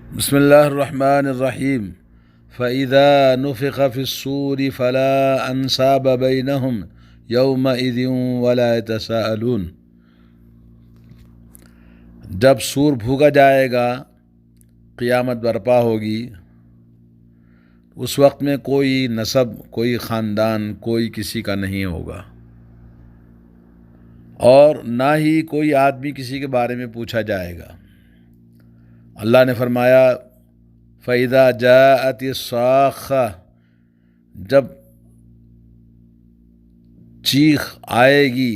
بسم اللہ الرحمن الرحیم فَإِذَا نُفِخَ فِي الصُّورِ فَلَا أَنْسَابَ بَيْنَهُمْ يَوْمَئِذٍ وَلَا يَتَسَاءَلُونَ۔ جب سور پھونکا جائے گا، قیامت برپا ہوگی، اس وقت میں کوئی نسب، کوئی خاندان، کوئی کسی کا نہیں ہوگا، اور نہ ہی کوئی آدمی کسی کے بارے میں پوچھا جائے گا۔ اللہ نے فرمایا فَإِذَا جَاءَتِ الصَّاخَّةُ، جب چیخ آئے گی،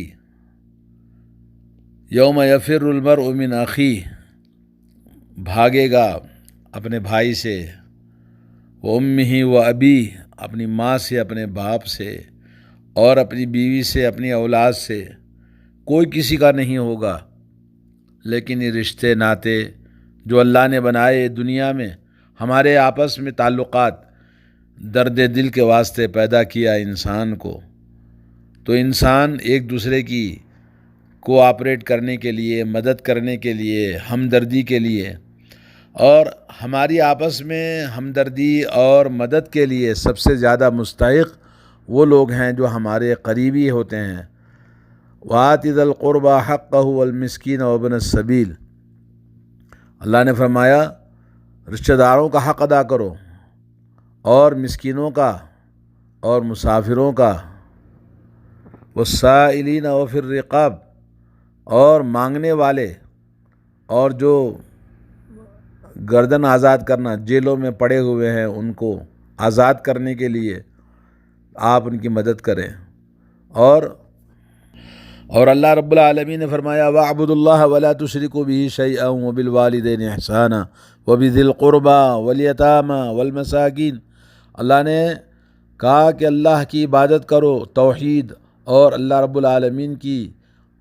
یوم یفر المرء من اخیہ، بھاگے گا اپنے بھائی سے، وَأُمِّهِ وَأَبِيهِ، اپنی ماں سے، اپنے باپ سے، اور اپنی بیوی سے، اپنی اولاد سے، کوئی کسی کا نہیں ہوگا۔ لیکن یہ رشتے ناتے جو اللہ نے بنائے دنیا میں، ہمارے آپس میں تعلقات، درد دل کے واسطے پیدا کیا انسان کو، تو انسان ایک دوسرے کی کوآپریٹ کرنے کے لیے، مدد کرنے کے لیے، ہمدردی کے لیے، اور ہماری آپس میں ہمدردی اور مدد کے لیے سب سے زیادہ مستحق وہ لوگ ہیں جو ہمارے قریبی ہوتے ہیں۔ وَآتِ ذَا الْقُرْبَى حَقَّهُ وَالْمِسْكِينَ وَابْنَ السَّبِيلِ، اللہ نے فرمایا رشتہ داروں کا حق ادا کرو، اور مسکینوں کا، اور مسافروں کا، والسائلین وفی الرقاب، اور مانگنے والے، اور جو گردن آزاد کرنا، جیلوں میں پڑے ہوئے ہیں ان کو آزاد کرنے کے لیے آپ ان کی مدد کریں۔ اور اللہ رب العالمین نے فرمایا وَاعْبُدُوا اللَّهَ وَلَا تُشْرِكُوا بِهِ شَيْئًا وَبِالْوَالِدَيْنِ إِحْسَانًا وَبِذِي الْقُرْبَى وَالْيَتَامَى وَالْمَسَاكِينِ، اللہ نے کہا کہ اللہ کی عبادت کرو، توحید، اور اللہ رب العالمین کی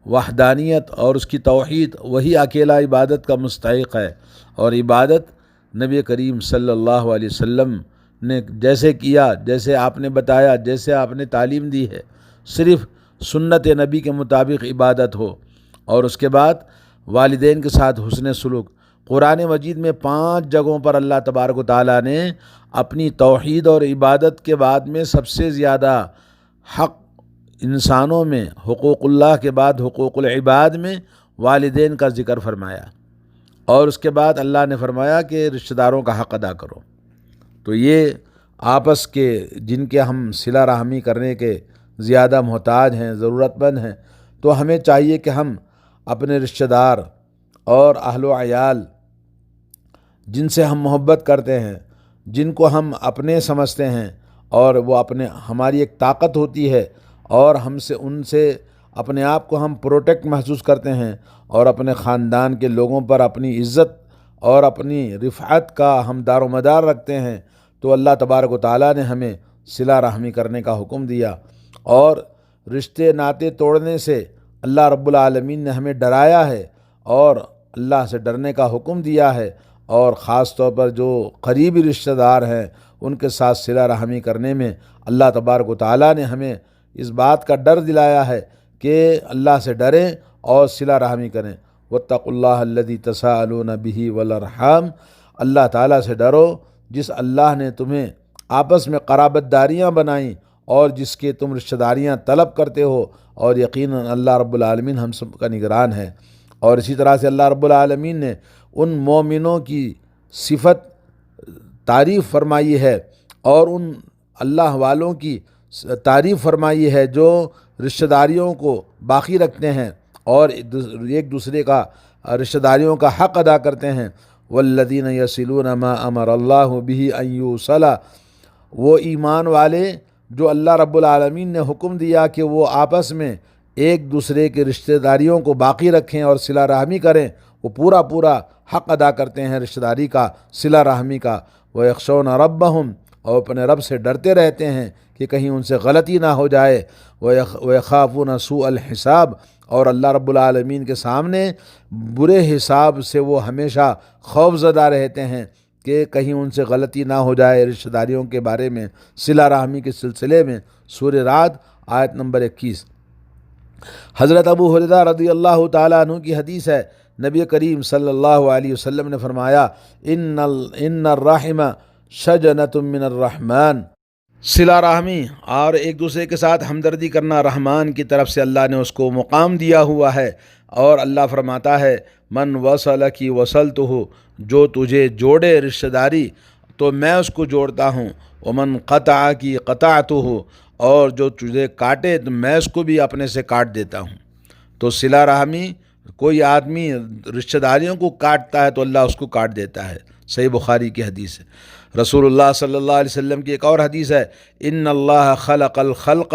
وحدانیت اور اس کی توحید، وہی اکیلا عبادت کا مستحق ہے۔ اور عبادت نبی کریم صلی اللہ علیہ وسلم نے جیسے کیا، جیسے آپ نے بتایا، جیسے آپ نے تعلیم دی ہے، صرف سنت نبی کے مطابق عبادت ہو۔ اور اس کے بعد والدین کے ساتھ حسن سلوک۔ قرآن مجید میں 5 جگہوں پر اللہ تبارک و تعالیٰ نے اپنی توحید اور عبادت کے بعد میں سب سے زیادہ حق انسانوں میں، حقوق اللہ کے بعد حقوق العباد میں والدین کا ذکر فرمایا، اور اس کے بعد اللہ نے فرمایا کہ رشتہ داروں کا حق ادا کرو۔ تو یہ آپس کے جن کے ہم صلہ رحمی کرنے کے زیادہ محتاج ہیں، ضرورت مند ہیں، تو ہمیں چاہیے کہ ہم اپنے رشتہ دار اور اہل و عیال جن سے ہم محبت کرتے ہیں، جن کو ہم اپنے سمجھتے ہیں، اور وہ ہماری ایک طاقت ہوتی ہے، اور ان سے اپنے آپ کو ہم پروٹیکٹ محسوس کرتے ہیں، اور اپنے خاندان کے لوگوں پر اپنی عزت اور اپنی رفعت کا ہم دار و مدار رکھتے ہیں، تو اللہ تبارک و تعالیٰ نے ہمیں صلہ رحمی کرنے کا حکم دیا۔ اور رشتے ناتے توڑنے سے اللہ رب العالمین نے ہمیں ڈرایا ہے، اور اللہ سے ڈرنے کا حکم دیا ہے، اور خاص طور پر جو قریبی رشتہ دار ہیں ان کے ساتھ صلہ رحمی کرنے میں اللہ تبارک و تعالیٰ نے ہمیں اس بات کا ڈر دلایا ہے کہ اللہ سے ڈریں اور صلہ رحمی کریں۔ واتقوا اللہ الذی تساءلون بہ والارحام، اللہ تعالیٰ سے ڈرو جس اللہ نے تمہیں آپس میں قرابت داریاں بنائیں، اور جس کے تم رشتہ داریاں طلب کرتے ہو، اور یقیناً اللہ رب العالمین ہم سب کا نگران ہے۔ اور اسی طرح سے اللہ رب العالمین نے ان مومنوں کی صفت تعریف فرمائی ہے، اور ان اللہ والوں کی تعریف فرمائی ہے جو رشتہ داریوں کو باقی رکھتے ہیں، اور ایک دوسرے کا رشتہ داریوں کا حق ادا کرتے ہیں۔ والذین یصلون ما امر اللہ بہ ان یوصل، وہ ایمان والے جو اللہ رب العالمین نے حکم دیا کہ وہ آپس میں ایک دوسرے کے رشتہ داریوں کو باقی رکھیں اور صلہ رحمی کریں، وہ پورا حق ادا کرتے ہیں رشتہ داری کا، صلہ رحمی کا۔ وَيَخْشَوْنَ رَبَّهُمْ، اور اپنے رب سے ڈرتے رہتے ہیں کہ کہیں ان سے غلطی نہ ہو جائے۔ وَيَخَافُونَ سُوءَ الْحِسَابِ، اور اللہ رب العالمین کے سامنے برے حساب سے وہ ہمیشہ خوف زدہ رہتے ہیں کہ کہیں ان سے غلطی نہ ہو جائے رشتہ داریوں کے بارے میں، صلہ رحمی کے سلسلے میں۔ سورہ رعد آیت نمبر 21۔ حضرت ابو ہریرہ رضی اللہ تعالیٰ عنہ کی حدیث ہے نبی کریم صلی اللہ علیہ وسلم نے فرمایا ان الرحم شجنۃ من الرحمن، صلہ رحمی اور ایک دوسرے کے ساتھ ہمدردی کرنا رحمان کی طرف سے اللہ نے اس کو مقام دیا ہوا ہے۔ اور اللہ فرماتا ہے من وصلک وصلتہ، جو تجھے جوڑے رشتہ داری تو میں اس کو جوڑتا ہوں، ومن قطعک قطعتہ، اور جو تجھے کاٹے تو میں اس کو بھی اپنے سے کاٹ دیتا ہوں۔ تو صلہ رحمی، کوئی آدمی رشتہ داریوں کو کاٹتا ہے تو اللہ اس کو کاٹ دیتا ہے، صحیح بخاری کی حدیث ہے۔ رسول اللہ صلی اللہ علیہ وسلم کی ایک اور حدیث ہے ان اللہ خلق الخلق،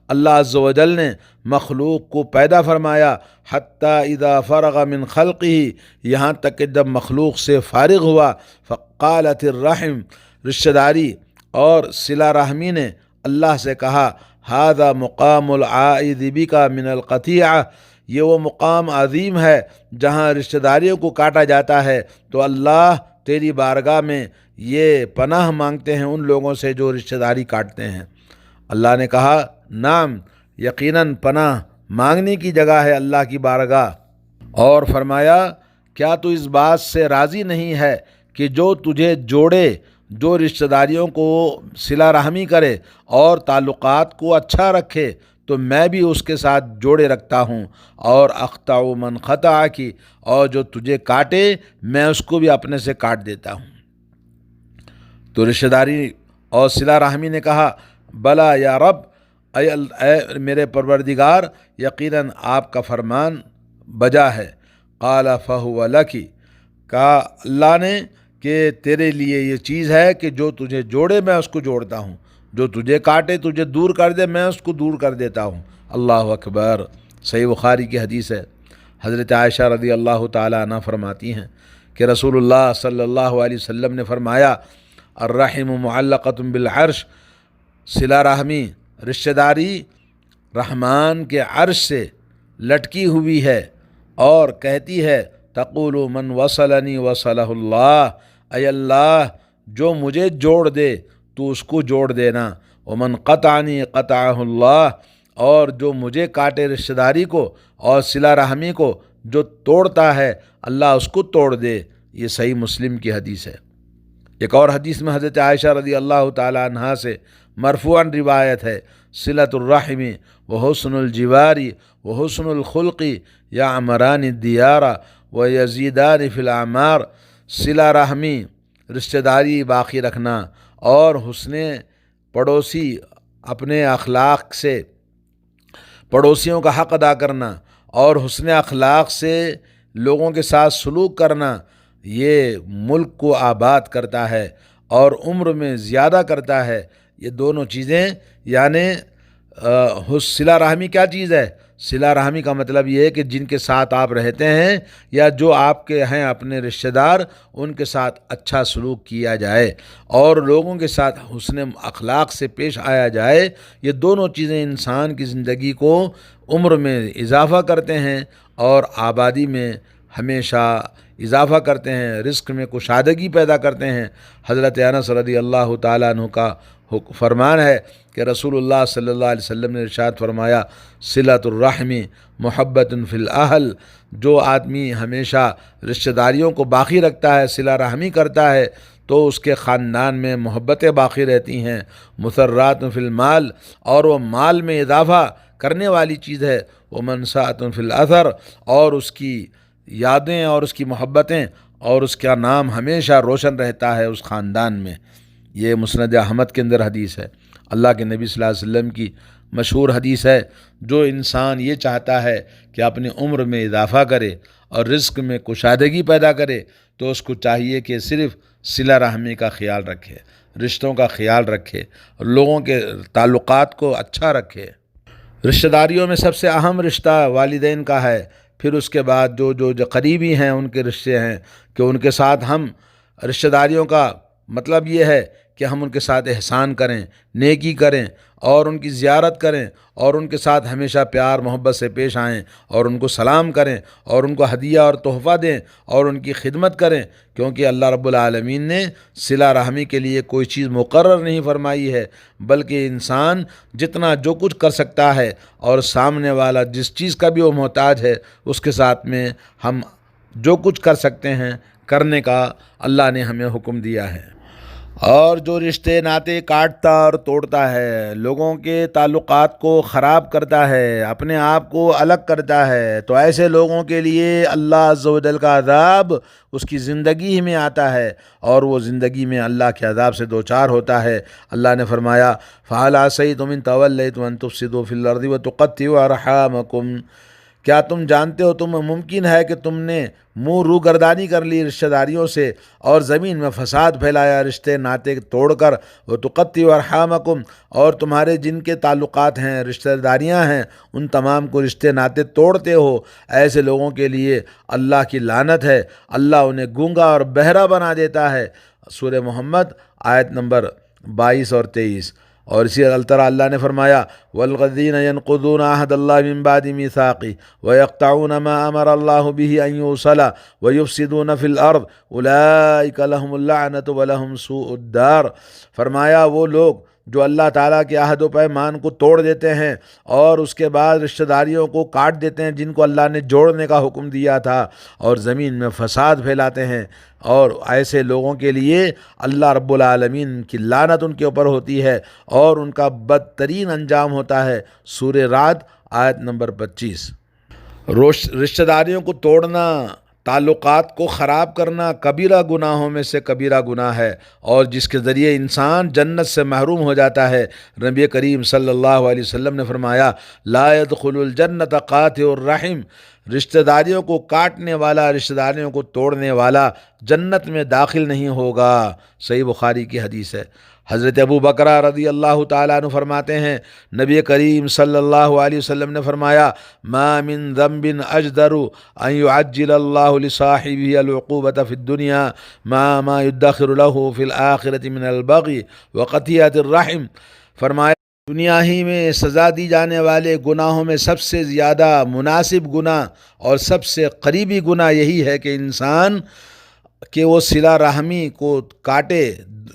اللہ عز و جل نے مخلوق کو پیدا فرمایا حتیٰ اذا فرغ من خلقہ، یہاں تک کہ جب مخلوق سے فارغ ہوا، فقالت الرحم، رشتہ داری اور صلہ رحمی نے اللہ سے کہا ھذا مقام العائذ بک من القطیعہ، یہ وہ مقام عظیم ہے جہاں رشتہ داریوں کو کاٹا جاتا ہے، تو اللہ تیری بارگاہ میں یہ پناہ مانگتے ہیں ان لوگوں سے جو رشتہ داری کاٹتے ہیں۔ اللہ نے کہا نعم، یقیناً پناہ مانگنے کی جگہ ہے اللہ کی بارگاہ، اور فرمایا کیا تو اس بات سے راضی نہیں ہے کہ جو تجھے جوڑے، جو رشتہ داریوں کو صلہ رحمی کرے اور تعلقات کو اچھا رکھے تو میں بھی اس کے ساتھ جوڑے رکھتا ہوں، اور اقطع من قطعک، اور جو تجھے کاٹے میں اس کو بھی اپنے سے کاٹ دیتا ہوں۔ تو رشتہ داری اور صلہ رحمی نے کہا بلا یا رب، اے میرے پروردگار، یقیناً آپ کا فرمان بجا ہے۔ قال فہو لک، کہا اللہ نے کہ تیرے لیے یہ چیز ہے کہ جو تجھے جوڑے میں اس کو جوڑتا ہوں، جو تجھے کاٹے تجھے دور کر دے میں اس کو دور کر دیتا ہوں۔ اللہ اکبر، صحیح بخاری کی حدیث ہے۔ حضرت عائشہ رضی اللہ تعالیٰ عنہ فرماتی ہیں کہ رسول اللہ صلی اللہ علیہ وسلم نے فرمایا الرحم معلقۃ بالعرش، صلہ رحمی، رشتہ داری رحمان کے عرش سے لٹکی ہوئی ہے اور کہتی ہے تقول من وصلنی وصلہ اللہ، اے اللہ جو مجھے جوڑ دے تو اس کو جوڑ دینا، ومن قطعنی قطعہ اللہ، اور جو مجھے کاٹے رشتہ داری کو اور صلہ رحمی کو جو توڑتا ہے اللہ اس کو توڑ دے۔ یہ صحیح مسلم کی حدیث ہے۔ ایک اور حدیث میں حضرت عائشہ رضی اللہ تعالیٰ عنہا سے مرفوعاً روایت ہے صلۃ الرحم وحسن الجوار وحسن الخلق یعمران الدیار ویزیدان فی الاعمار، صلہ رحمی، رشتہ داری باقی رکھنا اور حسن پڑوسی، اپنے اخلاق سے پڑوسیوں کا حق ادا کرنا اور حسن اخلاق سے لوگوں کے ساتھ سلوک کرنا، یہ ملک کو آباد کرتا ہے اور عمر میں زیادہ کرتا ہے۔ یہ دونوں چیزیں یعنی صلہ رحمی کیا چیز ہے؟ صلہ رحمی کا مطلب یہ ہے کہ جن کے ساتھ آپ رہتے ہیں یا جو آپ کے ہیں اپنے رشتہ دار، ان کے ساتھ اچھا سلوک کیا جائے اور لوگوں کے ساتھ حسن اخلاق سے پیش آیا جائے۔ یہ دونوں چیزیں انسان کی زندگی کو عمر میں اضافہ کرتے ہیں اور آبادی میں ہمیشہ اضافہ کرتے ہیں، رزق میں کشادگی پیدا کرتے ہیں۔ حضرت انس رضی اللہ تعالیٰ عنہ کا فرمان ہے کہ رسول اللہ صلی اللہ علیہ وسلم نے ارشاد فرمایا صلۃ الرحم محبت فی الاہل، جو آدمی ہمیشہ رشتہ داریوں کو باقی رکھتا ہے، صلہ رحمی کرتا ہے تو اس کے خاندان میں محبتیں باقی رہتی ہیں۔ مسرات فی المال، اور وہ مال میں اضافہ کرنے والی چیز ہے۔ ومنسات فی الاثر، اور اس کی یادیں اور اس کی محبتیں اور اس کا نام ہمیشہ روشن رہتا ہے اس خاندان میں۔ یہ مسند احمد کے اندر حدیث ہے۔ اللہ کے نبی صلی اللہ علیہ وسلم کی مشہور حدیث ہے جو انسان یہ چاہتا ہے کہ اپنی عمر میں اضافہ کرے اور رزق میں کشادگی پیدا کرے تو اس کو چاہیے کہ صرف صلہ رحمی کا خیال رکھے، رشتوں کا خیال رکھے، لوگوں کے تعلقات کو اچھا رکھے۔ رشتہ داریوں میں سب سے اہم رشتہ والدین کا ہے، پھر اس کے بعد جو قریبی ہیں ان کے رشتے ہیں کہ ان کے ساتھ ہم رشتہ داریوں کا مطلب یہ ہے کہ ہم ان کے ساتھ احسان کریں، نیکی کریں اور ان کی زیارت کریں اور ان کے ساتھ ہمیشہ پیار محبت سے پیش آئیں اور ان کو سلام کریں اور ان کو ہدیہ اور تحفہ دیں اور ان کی خدمت کریں، کیونکہ اللہ رب العالمین نے صلہ رحمی کے لیے کوئی چیز مقرر نہیں فرمائی ہے، بلکہ انسان جتنا جو کچھ کر سکتا ہے اور سامنے والا جس چیز کا بھی وہ محتاج ہے اس کے ساتھ میں ہم جو کچھ کر سکتے ہیں کرنے کا اللہ نے ہمیں حکم دیا ہے۔ اور جو رشتے ناطے کاٹتا اور توڑتا ہے، لوگوں کے تعلقات کو خراب کرتا ہے، اپنے آپ کو الگ کرتا ہے، تو ایسے لوگوں کے لیے اللہ عز و جل کا عذاب اس کی زندگی ہی میں آتا ہے، اور وہ زندگی میں اللہ کے عذاب سے دوچار ہوتا ہے۔ اللہ نے فرمایا فَهَلْ عَصَيْتُمْ إِن تَوَلَّيْتُمْ أَن تُفْسِدُوا فِي الْأَرْضِ وَتُقَطِّعُوا أَرْحَامَكُمْ، کیا تم جانتے ہو، تم ممکن ہے کہ تم نے منہ روگردانی کر لی رشتہ داریوں سے اور زمین میں فساد پھیلایا، رشتے ناطے توڑ کر، وَتُقَطِّعُوا أَرْحَامَكُمْ، اور تمہارے جن کے تعلقات ہیں، رشتہ داریاں ہیں، ان تمام کو رشتے ناطے توڑتے ہو، ایسے لوگوں کے لیے اللہ کی لعنت ہے، اللہ انہیں گونگا اور بہرا بنا دیتا ہے۔ سورہ محمد آیت نمبر 22 اور 23۔ اور اسی طرح اللہ نے فرمایا والذین ینقضون عہد اللہ من بعد میثاقہ ویقطعون ما امر اللہ بہ ان یوصل ویفسدون فی الارض اولئک لہم اللعنۃ ولہم سوء الدار۔ فرمایا وہ لوگ جو اللہ تعالیٰ کے عہد و پیمان کو توڑ دیتے ہیں اور اس کے بعد رشتہ داریوں کو کاٹ دیتے ہیں جن کو اللہ نے جوڑنے کا حکم دیا تھا، اور زمین میں فساد پھیلاتے ہیں، اور ایسے لوگوں کے لیے اللہ رب العالمین کی لعنت ان کے اوپر ہوتی ہے اور ان کا بدترین انجام ہوتا ہے۔ سورہ رعد آیت نمبر 25۔ رشتہ داریوں کو توڑنا، تعلقات کو خراب کرنا کبیرہ گناہوں میں سے کبیرہ گناہ ہے، اور جس کے ذریعے انسان جنت سے محروم ہو جاتا ہے۔ نبی کریم صلی اللہ علیہ وسلم نے فرمایا لا يدخل الجنت قاطع الرحم، رشتہ داریوں کو کاٹنے والا، رشتہ داریوں کو توڑنے والا جنت میں داخل نہیں ہوگا۔ صحیح بخاری کی حدیث ہے۔ حضرت ابو بکرہ رضی اللہ تعالیٰ عنہ فرماتے ہیں نبی کریم صلی اللہ علیہ وسلم نے فرمایا ما من ذنب اجدر ان يعجل اللہ لصاحبہ العقوبۃ فی الدنیا ما يدخر له فی الآخرۃ من البغی وقطیعۃ الرحم۔ فرمایا دنیا ہی میں سزا دی جانے والے گناہوں میں سب سے زیادہ مناسب گناہ اور سب سے قریبی گناہ یہی ہے کہ انسان کہ وہ صلہ رحمی کو کاٹے،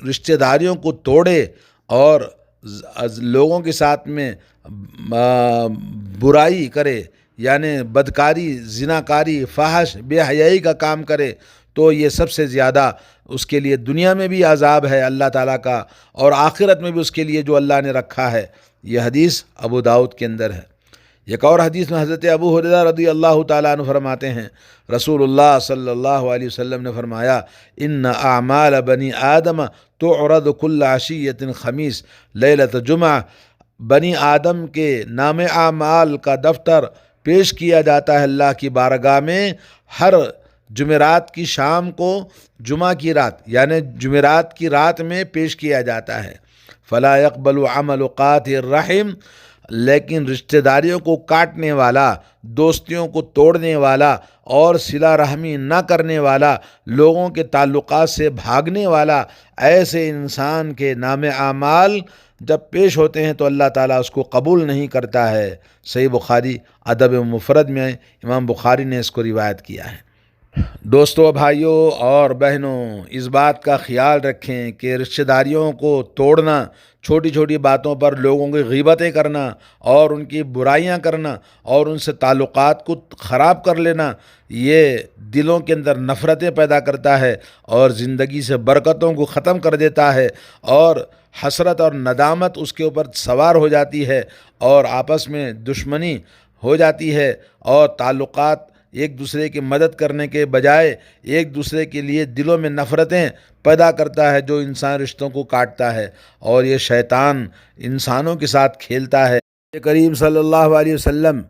رشتہ داریوں کو توڑے، اور لوگوں کے ساتھ میں برائی کرے، یعنی بدکاری، زناکاری، فحش، بے حیائی کا کام کرے، تو یہ سب سے زیادہ اس کے لیے دنیا میں بھی عذاب ہے اللہ تعالیٰ کا، اور آخرت میں بھی اس کے لیے جو اللہ نے رکھا ہے۔ یہ حدیث ابو داؤد کے اندر ہے۔ ایک اور حدیث میں حضرت ابو ہریرہ رضی اللہ تعالیٰ عنہ فرماتے ہیں رسول اللہ صلی اللہ علیہ وسلم نے فرمایا ان اعمال بنی آدم تعرض کل عشیۃ خمیس لیلۃ جمعہ، بنی آدم کے نام اعمال کا دفتر پیش کیا جاتا ہے اللہ کی بارگاہ میں ہر جمعرات کی شام کو، جمعہ کی رات یعنی جمعرات کی رات میں پیش کیا جاتا ہے۔ فلا يقبل عمل قاطع الرحم، لیکن رشتہ داریوں کو کاٹنے والا، دوستیوں کو توڑنے والا اور صلہ رحمی نہ کرنے والا، لوگوں کے تعلقات سے بھاگنے والا، ایسے انسان کے نام اعمال جب پیش ہوتے ہیں تو اللہ تعالیٰ اس کو قبول نہیں کرتا ہے۔ صحیح بخاری ادب مفرد میں امام بخاری نے اس کو روایت کیا ہے۔ دوستو، بھائیوں اور بہنوں، اس بات کا خیال رکھیں کہ رشتہ داریوں کو توڑنا، چھوٹی چھوٹی باتوں پر لوگوں کی غیبتیں کرنا اور ان کی برائیاں کرنا اور ان سے تعلقات کو خراب کر لینا، یہ دلوں کے اندر نفرتیں پیدا کرتا ہے اور زندگی سے برکتوں کو ختم کر دیتا ہے، اور حسرت اور ندامت اس کے اوپر سوار ہو جاتی ہے، اور آپس میں دشمنی ہو جاتی ہے، اور تعلقات ایک دوسرے کی مدد کرنے کے بجائے ایک دوسرے کے لیے دلوں میں نفرتیں پیدا کرتا ہے، جو انسان رشتوں کو کاٹتا ہے، اور یہ شیطان انسانوں کے ساتھ کھیلتا ہے۔ کریم صلی اللہ علیہ وسلم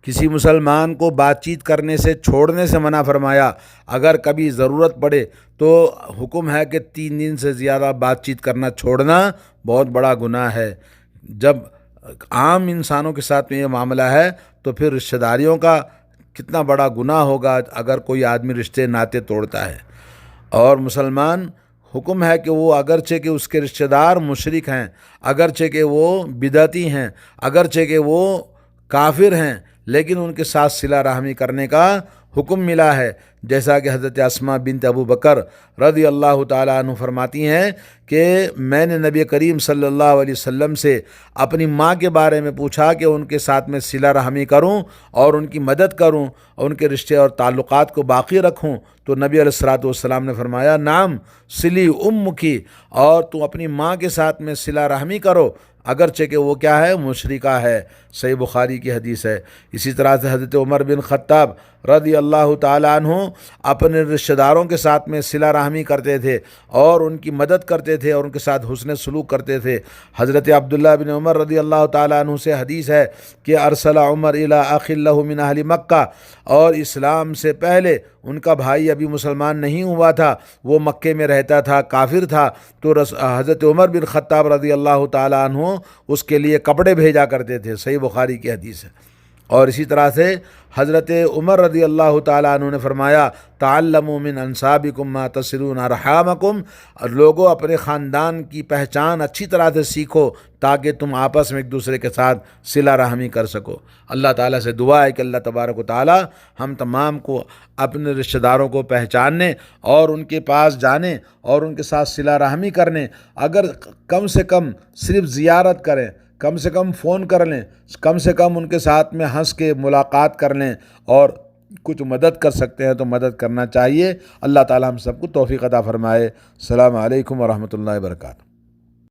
کسی مسلمان کو بات چیت کرنے سے، چھوڑنے سے منع فرمایا۔ اگر کبھی ضرورت پڑے تو حکم ہے کہ 3 دن سے زیادہ بات چیت کرنا چھوڑنا بہت بڑا گناہ ہے۔ جب عام انسانوں کے ساتھ میں یہ معاملہ ہے تو پھر رشتہ داریوں کا کتنا بڑا گناہ ہوگا اگر کوئی آدمی رشتے ناطے توڑتا ہے۔ اور مسلمان حکم ہے کہ وہ اگرچہ کہ اس کے رشتہ دار مشرک ہیں، اگرچہ کہ وہ بدعتی ہیں، اگرچہ کہ وہ کافر ہیں، لیکن ان کے ساتھ صلہ رحمی کرنے کا حکم ملا ہے، جیسا کہ حضرت اسماء بنت ابو بکر رضی اللہ تعالیٰ عنہ فرماتی ہیں کہ میں نے نبی کریم صلی اللہ علیہ وسلم سے اپنی ماں کے بارے میں پوچھا کہ ان کے ساتھ میں صلہ رحمی کروں اور ان کی مدد کروں اور ان کے رشتے اور تعلقات کو باقی رکھوں، تو نبی علیہ الصلوۃ والسلام نے فرمایا نعم صلی کی، اور تو اپنی ماں کے ساتھ میں صلہ رحمی کرو اگرچہ کہ وہ کیا ہے، مشرکہ ہے۔ صحیح بخاری کی حدیث ہے۔ اسی طرح سے حضرت عمر بن خطاب رضی اللہ تعالیٰ عنہ اپنے رشتہ داروں کے ساتھ میں صلہ رحمی کرتے تھے اور ان کی مدد کرتے تھے اور ان کے ساتھ حسن سلوک کرتے تھے۔ حضرت عبداللہ بن عمر رضی اللہ تعالیٰ عنہ سے حدیث ہے کہ ارسل عمر الی اخ له من اہل مکہ، اور اسلام سے پہلے ان کا بھائی ابھی مسلمان نہیں ہوا تھا، وہ مکے میں رہتا تھا، کافر تھا، تو حضرت عمر بن خطاب رضی اللہ تعالیٰ عنہ اس کے لیے کپڑے بھیجا کرتے تھے۔ صحیح بخاری کی حدیث ہے۔ اور اسی طرح سے حضرت عمر رضی اللہ تعالیٰ عنہ نے فرمایا تعلموا من انسابکم ما تصلون ارحامکم، لوگوں اپنے خاندان کی پہچان اچھی طرح سے سیکھو تاکہ تم آپس میں ایک دوسرے کے ساتھ صلہ رحمی کر سکو۔ اللہ تعالیٰ سے دعا ہے کہ اللہ تبارک و تعالیٰ ہم تمام کو اپنے رشتہ داروں کو پہچاننے اور ان کے پاس جانے اور ان کے ساتھ صلہ رحمی کرنے، اگر کم سے کم صرف زیارت کریں، کم سے کم فون کر لیں، کم سے کم ان کے ساتھ میں ہنس کے ملاقات کر لیں، اور کچھ مدد کر سکتے ہیں تو مدد کرنا چاہیے۔ اللہ تعالیٰ ہم سب کو توفیق عطا فرمائے۔ السلام علیکم ورحمۃ اللہ وبرکاتہ۔